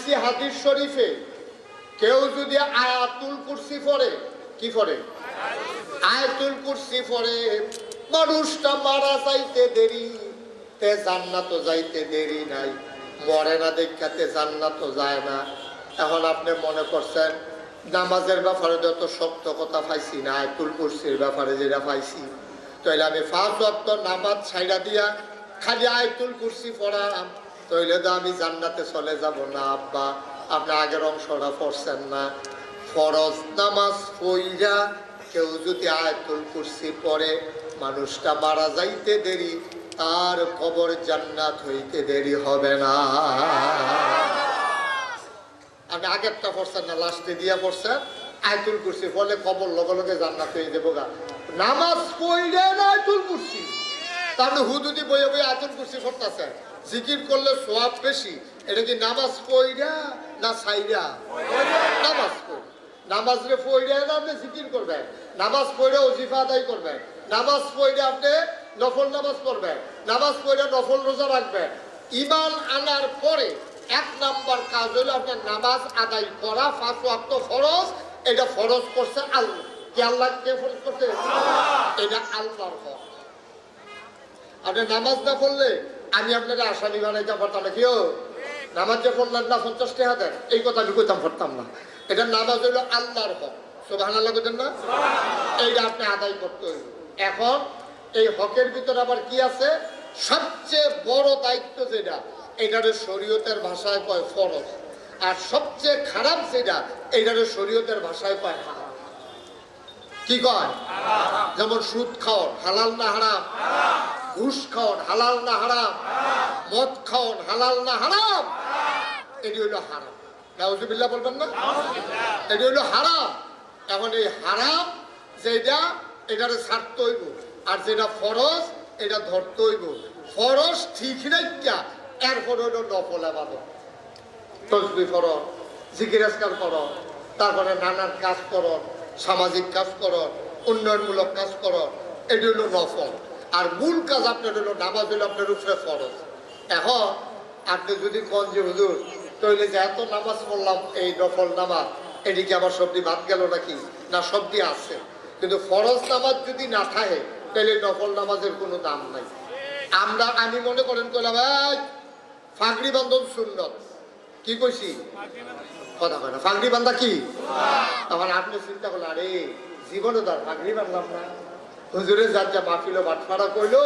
পাইছি হাদিস শরীফে কেউ যদি আয়াতুল কুরসি পড়ে, কি পড়ে? আয়াতুল কুরসি পড়ে, মানুষটা মারা যাইতে দেরি তে জান্নাত যাইতে দেরি নাই, মরে না দেখাতে জান্নাত যায় না। এখন আপনি মনে করছেন নামাজের ব্যাপারে যত শক্ত কথা পাইছি না, আয়াতুল কুরসির ব্যাপারে যেটা পাইছি, তাইলে আমি 5 ওয়াক্ত নামাজ ছাইড়া দিয়া খালি আয়াতুল কুরসি পড়াম, তাইলে তো আমি জান্নাতে চলে যাব না। আব্বা, আপনি আগের অংশটা পড়ছেন না। ফরজ নামাজ পইরা কেউ যদি আয়াতুল কুরসি পড়ে, মানুষটা মারা যাইতে দেরি, তার কবর জান্নাত হইতে দেরি হবে না। আপনি আগেরটা পড়ছেন না, লাস্টে দিয়া পড়ছেন আয়াতুল কুরসি পড়লে কবর লগে লগে জান্নাত হয়ে যাবো গা। নামাজ পড়লে না আয়াতুল কুরসি, তাহলে হুদুদি বইয়ে বইয়ে আয়াতুল কুরসি পড়তেছে, জিকির করলে সওয়াব বেশি। এটা কি নামাজ পড়া না সাইরা? নামাজ পড়, নামাজ রে পড়া না আপনি জিকির করবেন, নামাজ পড়ে ওজিফা আদায় করবেন, নামাজ পড়ে আপনি নফল নামাজ পড়বেন, নামাজ পড়ে নফল রোজা রাখবেন। ঈমান আনার পরে 1 নাম্বার কাজ হলো আপনার নামাজ আদায় করা। 5 ওয়াক্ত ফরজ, এটা ফরজ করছে আল্লাহ। কি আল্লাহ কে ফরজ করছে? এটা আল্লাহর হক। আপনি নামাজ না পড়লে আমি আপনাকে আসামি বানাইতে পারতাম না। কেউ নামাজ যে পড়লেন না 50 টাকা দেন, এই কথা আমি কইতাম পারতাম না। এটা নামাজ হইলো আল্লাহর হক, সুবহানাল্লাহ কইতেন না? এইটা আপনি আদায় করতে হইল। এখন এই হকের ভিতরে আবার কি আছে? সবচেয়ে বড় দায়িত্ব যেটা, এটারে শরীয়তের ভাষায় কয় ফরজ, আর সবচেয়ে খারাপ যেটা, এটারে শরীয়তের ভাষায় কয় হারাম। কি কয়? যেমন সুদ খাওয়ান হালাল না হারাম? ঘুষ খাওয়ান হালাল না হারাম? মদ খাওয়ান হালাল না হারাম? এটি হইল হারাম। নাউজুবিল্লাহ বলবেন না? এটি হইল হারাম। এখন এই হারাম যেটা, এটারে ছাড়তে হইব, আর যেটা ফরজ এটা ধরতে হইব। ফরজ ঠিক রাখা, এরপর হইল নফল ইবাদত, তসবিহ পড়ো, জিকির আজকার করো, তারপরে নানান কাজ করো, সামাজিক কাজ করো, উন্নয়নমূলক কাজ করো, এটি হইল নফল। আর মূল কাজ আপনার হলো নামাজ, হইল আপনার উপরে ফরজ। এখন আপনি যদি কোন যে হুজুর তৈলে যে এত নামাজ পড়লাম, এই নফল নামাজ, এদিকে আমার সবজি বাদ গেল নাকি? না, সবজি আছে, কিন্তু ফরজ নামাজ যদি না থাকে তাহলে নফল নামাজের কোনো দাম নাই। আমি মনে করেন কইলাম ভাই ফাগড়ি বান্ধব সুন্নত, কি কইছি? কথা কয় না, ফাগড়ি বান্ধা কি? তখন আপনি চিন্তা করলেন, আরে জীবনে তার ফাগড়ি বান্ধলাম না। হুজুরে যার যা মাহফিল বাটফাড়া কইলো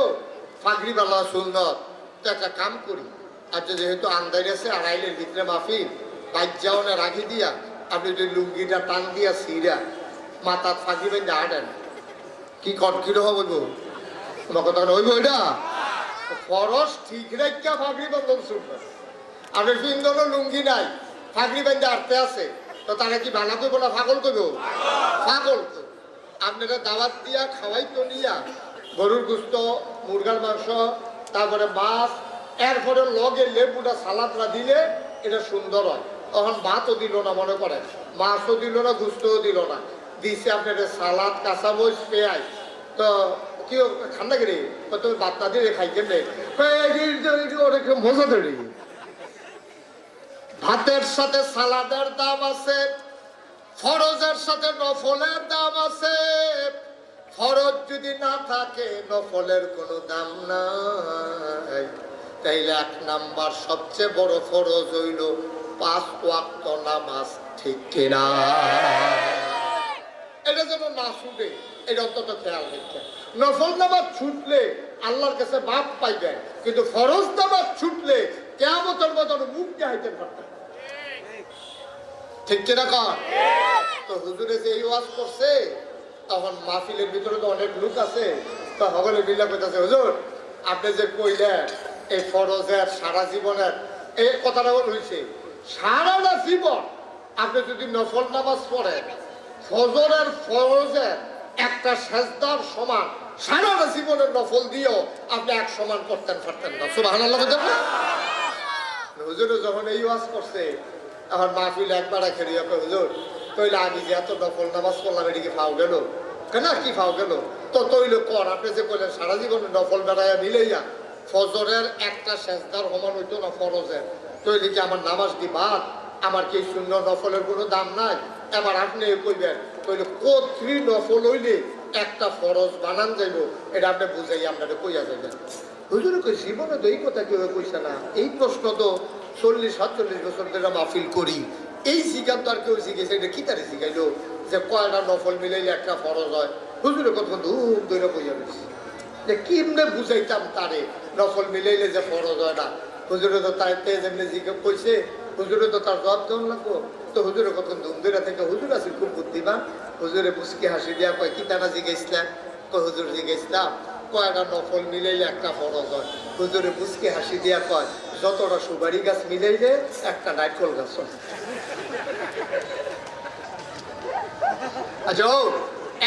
ফাগড়ি বান্ধা সুন্নত, তো একটা কাম করি, আচ্ছা যেহেতু আন্দাজ আছে আড়াইলের ভিতরে মাহফিল, বাইক যাও না রাখি দিয়া আপনি যদি লুঙ্গিটা টান দিয়া সিরা মাথার ফাঁকি বেঁধে আটেন, কি কিরকম বলবো? তোমার কথা হইব? এটা ফরজ ঠিক রাখা ফাঁকরি বন্ধন শুনবে। আপনি সুন্দর লুঙ্গি নাই, ফাঁকরি বেঁধে আটতে আছে, তো তারা কি বানা করবো না পাগল করবো? পাগল। আপনারা দাওয়াত দিয়া খাওয়াই তো নিয়া গরুর গোস্ত, মুরগার মাংস, তারপরে মাছ, এরপরে লগে লেবুটা সালাদটা দিলে এটা সুন্দর হয়। তখন ভাতও দিল না, মনে করে মাছও দিল না, গুস্তও দিল না, দিছে আপনার সালাদ, কাঁচামরিচ, পেঁয়াজ। তো কি ঠান্ডা গেলে তুমি ভাত না দিয়ে খাই কেমনে? মজা ধরি। ভাতের সাথে সালাদের দাম আছে, ফরজের সাথে নফলের দাম আছে। ফরজ যদি না থাকে নফলের কোনো দাম নাই। তাইলে 1 নাম্বার সবচেয়ে বড় ফরজ হইল 5 ওয়াক্ত নামাজ, ঠিক কিনা? এটা যেন না ছুটে, এটা অন্তত খেয়াল রাখছেন। নফল নামাজ ছুটলে আল্লাহর কাছে মাপ পাইবেন, কিন্তু ফরজ নামাজ ছুটলে কিয়ামতের মতন মুখ দেখাইতে পারতেন, ঠিক কিনা? কন তো হুজুরে যে এই ওয়াজ করছে, তখন মাহফিলের ভিতরে তো অনেক লোক আছে, তো সকলে মিলা কইতাছে, হুজুর আপনি যে কইলেন এই ফরজের সারা জীবনের এই কথাটা হয়েছে, সারাটা জীবন আপনি যদি নফল নামাজ পড়েন, ফজরের ফরজের একটা সেজদার সমান সারাটা জীবনের নফল দিয়েও আপনি এক সমান করতেন পারতেন না। সুবহানাল্লাহ। হুজুরে যখন এই ওয়াজ করছে, এখন মাহফিল একবার খেলিয়ে হুজুর তৈলে আমি যে এত নফল নামাজ পড়লাম, এদিকে ফাও গেল কেন? কি ফাও গেল? তো তৈল কর, আপনি যে কইলেন সারা জীবনে নফল বেড়াইয়া মিলাইয়া ফজরের একটা সেজদার সমান হইতো না ফরজের, তৈলে কি আমার নামাজ দি বাদ? আমার কি শূন্য নফলের কোনো দাম নাই? এবার আপনি কইবেন কইলে কত্রি নফল হইলে একটা ফরজ বানান যাইব, এটা আপনি বুঝাই আপনারা কইয়া যাবেন। হুজুরে কই জীবনে তো এই কথা কেউ কইছে না। এই প্রশ্ন তো 40-47 বছর ধরে মাহফিল করি, এই জিজ্ঞান তো আর কেউ জিজ্ঞেস এটা কি তারে জিজ্ঞাইলো যে কয়টা নফল মিলাইলে একটা ফরজ হয়? হুজুরে কত ধুম ধরে কইয়া গেছি যে কেমনে বুঝাইতাম তারে নফল মিলাইলে যে ফরজ হয় না। হুজুরে তো তাই যেমনি জিজ্ঞেস কইছে, হুজুরে তো তার জবাব দেওয়ার লাগবো। তো হুজুরে কত ধুম ধরে থেকে হুজুর আছে খুব বুদ্ধিমান। হুজুরে পুচকি হাসি দিয়া কয় কি টানা জিজ্ঞাসলাম? হুজুর জিজ্ঞাসলাম কয়টা নফল মিলাইলে একটা ফরজ হয়? হুজুরে পুচকি হাসি দিয়া কয় যতটা সুপারি গাছ মিলাইলে একটা নারকেল গাছ হয়। আচ্ছা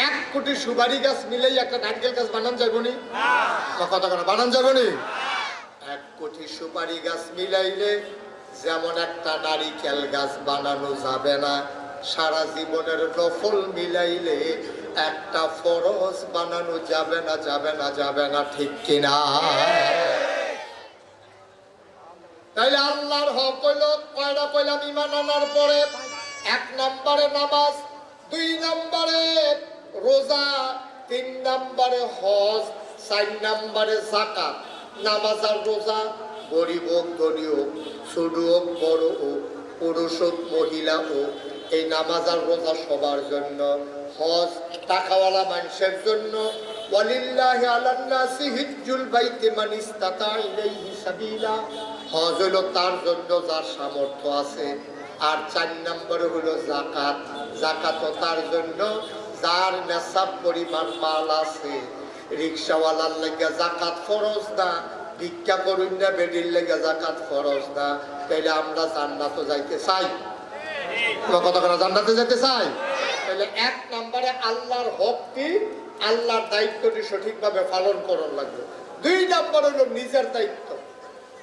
1 কোটি সুপারি গাছ মিলাই একটা নারকেল গাছ বানান যাবো নি? কথা কেন বানান যাবো নি? 1 কোটি সুপারি গাছ মিলাইলে যেমন একটা নারিকেল গাছ বানানো যাবে না, সারা জীবনের নফল মিলাইলে একটা ফরজ বানানো যাবে না, যাবে না, যাবে না, ঠিক কিনা? তাইলে আল্লাহর হক হইল কয়টা কইলাম ঈমান আনার পরে? 1 নম্বরে নামাজ, 2 নম্বরে রোজা, 3 নম্বরে হজ, 4 নম্বরে যাকাত। নামাজ আর রোজা গরিব হোক ধনী হোক, ছোট হোক বড় হোক, পুরুষ হোক মহিলা হোক, এই নামাজ আর রোজা সবার জন্য। হজ টাকাওয়ালা মানুষের জন্য। ওয়ালিল্লাহি আলান নাসি হিজ্জুল বাইতি মান ইসতাতা ইলাইহি সাবিলা। হজ হলো তার জন্য যার সামর্থ্য আছে। আর 4 নম্বরে হলো যাকাত। যাকাতও তার জন্য যার নেশাব পরিমাণ মাল আছে। রিক্সাওয়ালার লেগে যাকাত ফরজ না, ভিক্ষা করুন না বেডির লেগে যাকাত ফরজ না। তাইলে আমরা জান্নাতে যাইতে চাই, কথা কথা জান্নাতে যেতে চাই। তাহলে 1 নম্বরে আল্লাহর হকটি, আল্লাহর দায়িত্বটি সঠিকভাবে পালন করার লাগবে। 2 নম্বর হলো নিজের দায়িত্ব।